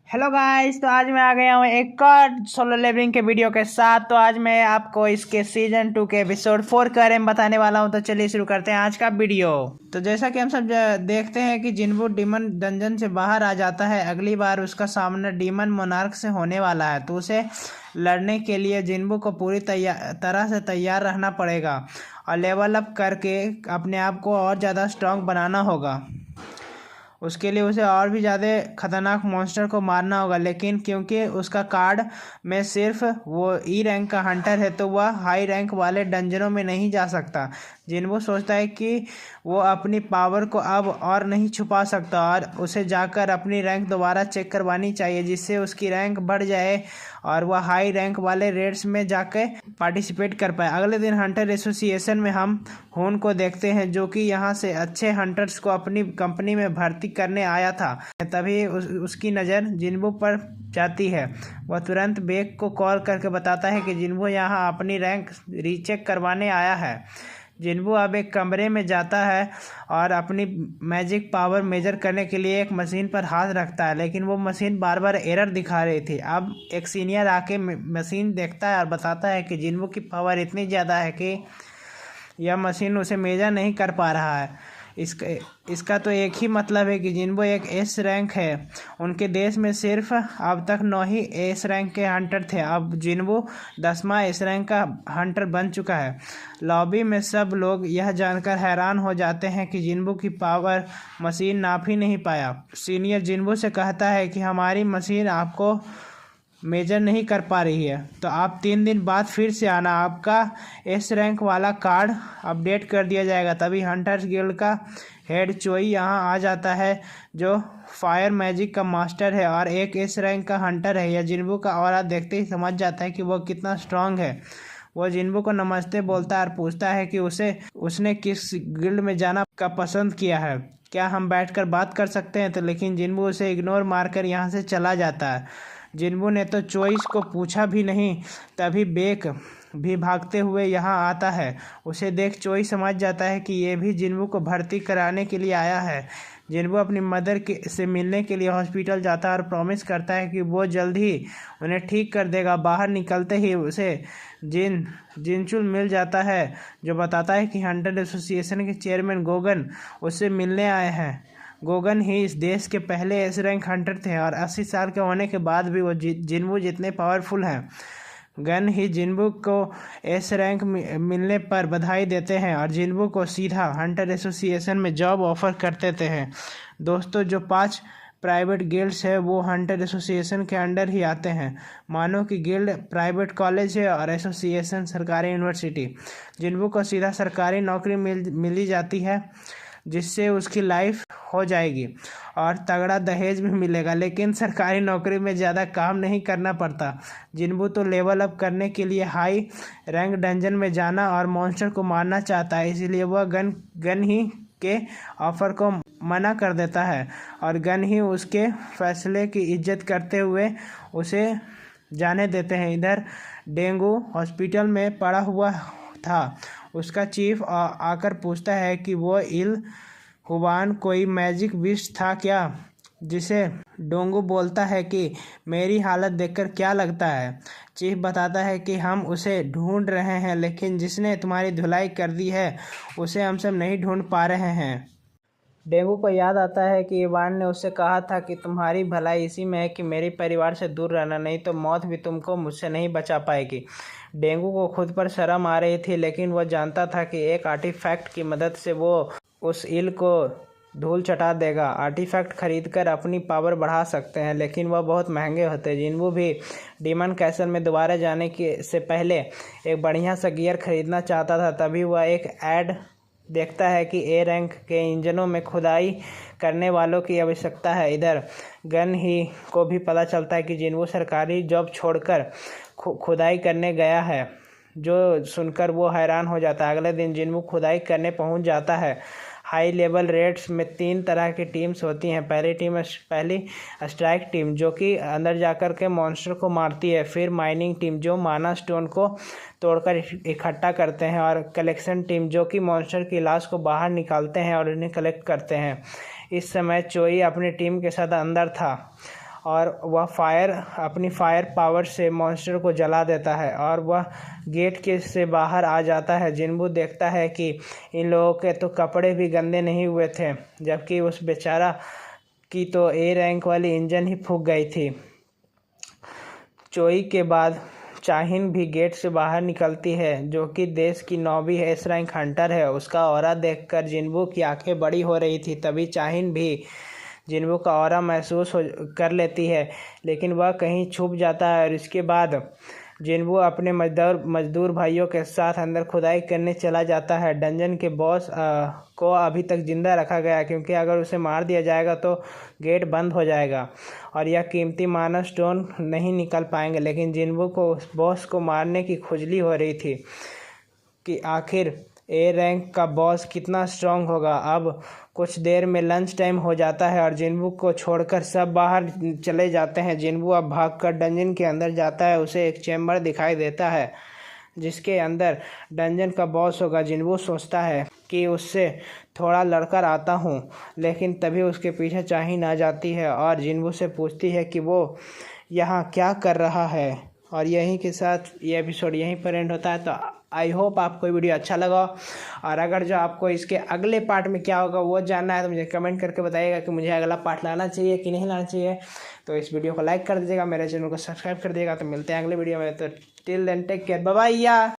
Hello guys, तो आज मैं आ गया हूँ एक और सोलो लेवलिंग के वीडियो के साथ। तो आज मैं आपको इसके सीजन 2 के एपिसोड 4 के बारे में बताने वाला हूँ। तो चलिए शुरू करते हैं आज का वीडियो। तो जैसा कि हम सब देखते हैं कि जिन्वू डीमन डंजन से बाहर आ जाता है। अगली बार उसका सामना डीमन मोनार्क से होने वाला है, तो उसे लड़ने के लिए जिन्वू को पूरी तरह से तैयार रहना पड़ेगा और लेवल अप करके अपने आप को और ज़्यादा स्ट्रांग बनाना होगा। उसके लिए उसे और भी ज़्यादा खतरनाक मॉन्स्टर को मारना होगा, लेकिन क्योंकि उसका कार्ड में सिर्फ वो ई रैंक का हंटर है, तो वह हाई रैंक वाले डंजनों में नहीं जा सकता। जिन्वू सोचता है कि वो अपनी पावर को अब और नहीं छुपा सकता और उसे जाकर अपनी रैंक दोबारा चेक करवानी चाहिए, जिससे उसकी रैंक बढ़ जाए और वह हाई रैंक वाले रेड्स में जाकर पार्टिसिपेट कर पाए। अगले दिन हंटर एसोसिएशन में हम हून को देखते हैं, जो कि यहाँ से अच्छे हंटर्स को अपनी कंपनी में भर्ती करने आया था। तभी उसकी नज़र जिन्वू पर जाती है। वह तुरंत बेक को कॉल करके बताता है कि जिन्वू यहाँ अपनी रैंक रीचेक करवाने आया है। जिन्वू अब एक कमरे में जाता है और अपनी मैजिक पावर मेजर करने के लिए एक मशीन पर हाथ रखता है, लेकिन वो मशीन बार बार एरर दिखा रही थी। अब एक सीनियर आके मशीन देखता है और बताता है कि जिन्वू की पावर इतनी ज़्यादा है कि यह मशीन उसे मेजर नहीं कर पा रहा है। इसका तो एक ही मतलब है कि जिन्वू एक एस रैंक है। उनके देश में सिर्फ अब तक 9 ही एस रैंक के हंटर थे। अब जिन्वू 10वां एस रैंक का हंटर बन चुका है। लॉबी में सब लोग यह जानकर हैरान हो जाते हैं कि जिन्वू की पावर मशीन नाप ही नहीं पाया। सीनियर जिन्वू से कहता है कि हमारी मशीन आपको मेजर नहीं कर पा रही है, तो आप 3 दिन बाद फिर से आना, आपका एस रैंक वाला कार्ड अपडेट कर दिया जाएगा। तभी हंटर्स गिल्ड का हेड चोई यहाँ आ जाता है, जो फायर मैजिक का मास्टर है और एक एस रैंक का हंटर है। यह जिन्वू का ऑरा देखते ही समझ जाता है कि वह कितना स्ट्रांग है। वह जिन्वू को नमस्ते बोलता है और पूछता है कि उसने किस गिल्ड में जाना का पसंद किया है, क्या हम बैठकर बात कर सकते हैं। तो लेकिन जिन्वू उसे इग्नोर मारकर यहाँ से चला जाता है। जिन्वू ने तो चोइस को पूछा भी नहीं, तभी बेक भी भागते हुए यहाँ आता है। उसे देख चोई समझ जाता है कि ये भी जिन्वू को भर्ती कराने के लिए आया है। जिन्वू अपनी मदर से मिलने के लिए हॉस्पिटल जाता है और प्रॉमिस करता है कि वो जल्द ही उन्हें ठीक कर देगा। बाहर निकलते ही उसे जिनचुल मिल जाता है, जो बताता है कि हंटर एसोसिएशन के चेयरमैन गोगन उससे मिलने आए हैं। गोगन ही इस देश के पहले एस रैंक हंटर थे और 80 साल के होने के बाद भी वो जिन्वू जितने पावरफुल हैं। गन ही जिन्वू को एस रैंक मिलने पर बधाई देते हैं और जिन्वू को सीधा हंटर एसोसिएशन में जॉब ऑफर कर देते हैं। दोस्तों, जो 5 प्राइवेट गिल्ड्स है वो हंटर एसोसिएशन के अंडर ही आते हैं। मानो कि गिल्ड प्राइवेट कॉलेज है और एसोसिएशन सरकारी यूनिवर्सिटी। जिन्वू को सीधा सरकारी नौकरी मिली जाती है, जिससे उसकी लाइफ हो जाएगी और तगड़ा दहेज भी मिलेगा, लेकिन सरकारी नौकरी में ज़्यादा काम नहीं करना पड़ता। जिन्वू तो लेवल अप करने के लिए हाई रैंक डंजन में जाना और मॉन्स्टर को मारना चाहता है, इसलिए वह गन ही के ऑफर को मना कर देता है और गन ही उसके फैसले की इज्जत करते हुए उसे जाने देते हैं। इधर डेंगू हॉस्पिटल में पड़ा हुआ था। उसका चीफ आकर पूछता है कि वो इल हुबान कोई मैजिक विश था क्या, जिसे डोंगू बोलता है कि मेरी हालत देखकर क्या लगता है। चीफ बताता है कि हम उसे ढूंढ रहे हैं, लेकिन जिसने तुम्हारी धुलाई कर दी है उसे हम सब नहीं ढूंढ पा रहे हैं। डेंगू को याद आता है कि इवान ने उससे कहा था कि तुम्हारी भलाई इसी में है कि मेरे परिवार से दूर रहना, नहीं तो मौत भी तुमको मुझसे नहीं बचा पाएगी। डेंगू को खुद पर शर्म आ रही थी, लेकिन वह जानता था कि एक आर्टिफैक्ट की मदद से वो उस इल को धूल चटा देगा। आर्टिफैक्ट खरीदकर अपनी पावर बढ़ा सकते हैं, लेकिन वह बहुत महंगे होते हैं। जिन्वू भी डीमन कैसल में दोबारा जाने से पहले एक बढ़िया सा गियर खरीदना चाहता था। तभी वह एक ऐड देखता है कि ए रैंक के इंजनों में खुदाई करने वालों की आवश्यकता है। इधर गन ही को भी पता चलता है कि जिन्वू सरकारी जॉब छोड़कर खुदाई करने गया है, जो सुनकर वो हैरान हो जाता है। अगले दिन जिन्वू खुदाई करने पहुंच जाता है। हाई लेवल रेड्स में 3 तरह की टीम्स होती हैं। पहली स्ट्राइक टीम, जो कि अंदर जाकर के मॉन्स्टर को मारती है। फिर माइनिंग टीम, जो माना स्टोन को तोड़कर इकट्ठा करते हैं। और कलेक्शन टीम, जो कि मॉन्स्टर की लाश को बाहर निकालते हैं और उन्हें कलेक्ट करते हैं। इस समय चोई अपनी टीम के साथ अंदर था और वह अपनी फायर पावर से मॉन्स्टर को जला देता है और वह गेट के से बाहर आ जाता है। जिन्बू देखता है कि इन लोगों के तो कपड़े भी गंदे नहीं हुए थे, जबकि उस बेचारा की तो ए रैंक वाली इंजन ही फूक गई थी। चोई के बाद चाहिन भी गेट से बाहर निकलती है, जो कि देश की 9वीं एस रैंक हंटर है। उसका ऑरा देखकर जिन्बू की आंखें बड़ी हो रही थी। तभी चाहिन भी जिन्बू का ऑरा महसूस कर लेती है, लेकिन वह कहीं छुप जाता है और इसके बाद जिन्बू अपने मजदूर भाइयों के साथ अंदर खुदाई करने चला जाता है। डंजन के बॉस को अभी तक जिंदा रखा गया, क्योंकि अगर उसे मार दिया जाएगा तो गेट बंद हो जाएगा और यह कीमती मानव स्टोन नहीं निकल पाएंगे। लेकिन जिन्बू को उस बॉस को मारने की खुजली हो रही थी कि आखिर ए रैंक का बॉस कितना स्ट्रांग होगा। अब कुछ देर में लंच टाइम हो जाता है और जिन्बू को छोड़कर सब बाहर चले जाते हैं। जिन्बू अब भागकर डंजन के अंदर जाता है। उसे एक चैम्बर दिखाई देता है जिसके अंदर डंजन का बॉस होगा। जिन्बू सोचता है कि उससे थोड़ा लड़कर आता हूँ, लेकिन तभी उसके पीछे चाहिन आ जाती है और जिन्बू से पूछती है कि वो यहाँ क्या कर रहा है। और यहीं के साथ ये एपिसोड यहीं पर एंड होता है। तो आई होप आपको ये वीडियो अच्छा लगा, और अगर जो आपको इसके अगले पार्ट में क्या होगा वो जानना है तो मुझे कमेंट करके बताइएगा कि मुझे अगला पार्ट लाना चाहिए कि नहीं लाना चाहिए। तो इस वीडियो को लाइक कर दीजिएगा, मेरे चैनल को सब्सक्राइब कर दीजिएगा। तो मिलते हैं अगले वीडियो में। तो till then take care, bye bye.